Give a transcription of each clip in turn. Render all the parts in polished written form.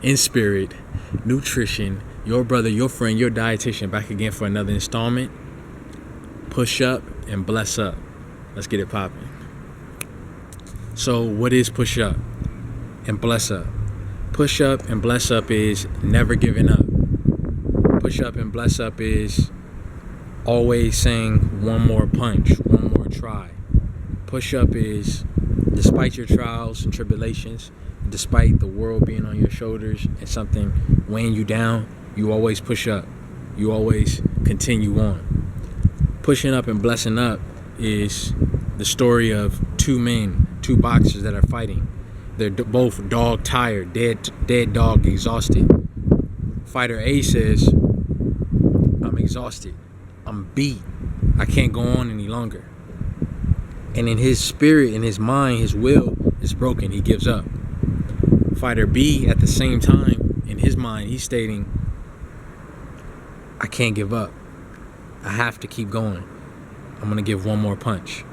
Inspirit Nutrition, your brother, your friend, your dietitian, back again for another installment. Push up and bless up. Let's get it popping. So what is push up and bless up? Push up and bless up is never giving up. Push up and bless up is always saying one more punch, one more try. Push up is despite your trials and tribulations, despite the world being on your shoulders and something weighing you down, you always push up. You always continue on. Pushing up and blessing up is the story of two men, two boxers that are fighting. They're both dog tired, dead dog, exhausted. Fighter A says, I'm exhausted. I'm beat. I can't go on any longer. And in his spirit, in his mind, his will is broken. He gives up. Fighter B, at the same time, in his mind, he's stating, I can't give up. I have to keep going. I'm going to give one more punch.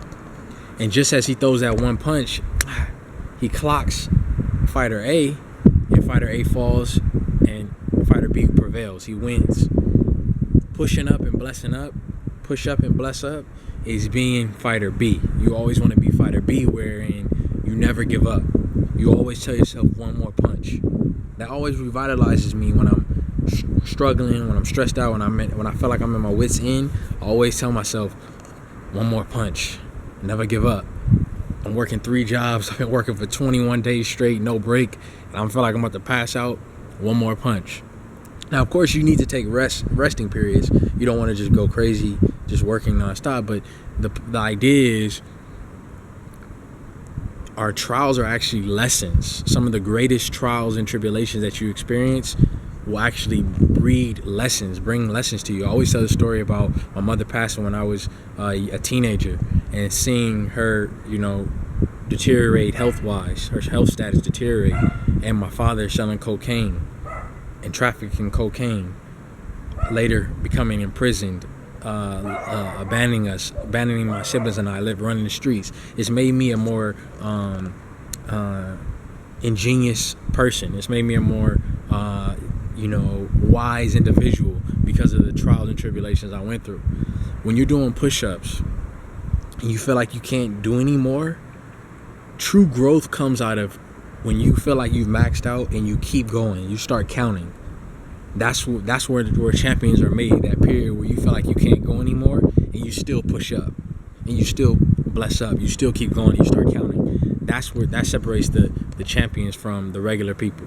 And just as he throws that one punch, he clocks Fighter A, and Fighter A falls, and Fighter B prevails. He wins. Pushing up and blessing up, push up and bless up, is being Fighter B. You always want to be Fighter B, wherein you never give up. You always tell yourself one more punch. That always revitalizes me when I'm struggling, when I'm stressed out, when I feel like I'm at my wit's end. I always tell myself, one more punch. Never give up. I'm working 3 jobs. I've been working for 21 days straight, no break, and I feel like I'm about to pass out. One more punch. Now, of course, you need to take resting periods. You don't want to just go crazy, just working nonstop. But the idea is, our trials are actually lessons. Some of the greatest trials and tribulations that you experience will actually breed lessons, bring lessons to you. I always tell the story about my mother passing when I was a teenager, and seeing her, deteriorate health-wise, her health status deteriorate, and my father selling cocaine and trafficking cocaine, later becoming imprisoned, abandoning my siblings and I, live running the streets. It's made me a more ingenious person. It's made me a more wise individual because of the trials and tribulations I went through. When you're doing push-ups and you feel like you can't do any more, true growth comes out of when you feel like you've maxed out and you keep going. You start counting. That's where champions are made. That period where you feel like you can't go anymore and you still push up and you still bless up. You still keep going. You start counting. That separates the champions from the regular people.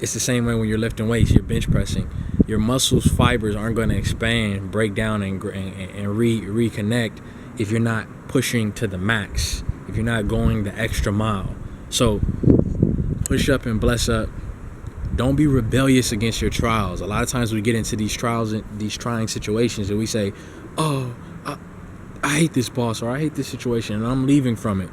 It's the same way when you're lifting weights, you're bench pressing. Your muscles fibers aren't going to expand, break down, and reconnect if you're not pushing to the max, if you're not going the extra mile. So push up and bless up. Don't be rebellious against your trials. A lot of times we get into these trials and these trying situations and we say, oh, I hate this boss, or I hate this situation, and I'm leaving from it.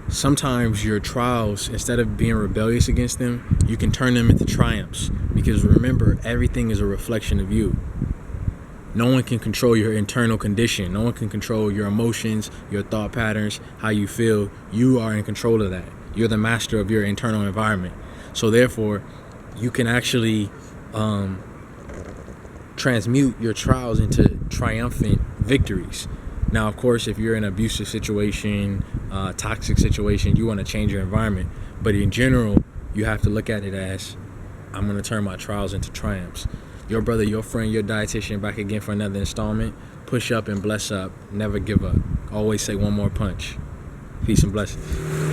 Sometimes your trials, instead of being rebellious against them, you can turn them into triumphs. Because remember, everything is a reflection of you. No one can control your internal condition. No one can control your emotions, your thought patterns, how you feel. You are in control of that. You're the master of your internal environment. So therefore, you can actually transmute your trials into triumphant victories. Now, of course, if you're in an abusive situation, toxic situation, you want to change your environment. But in general, you have to look at it as, I'm going to turn my trials into triumphs. Your brother, your friend, your dietitian, back again for another installment. Push up and bless up. Never give up. Always say one more punch. Peace and blessings.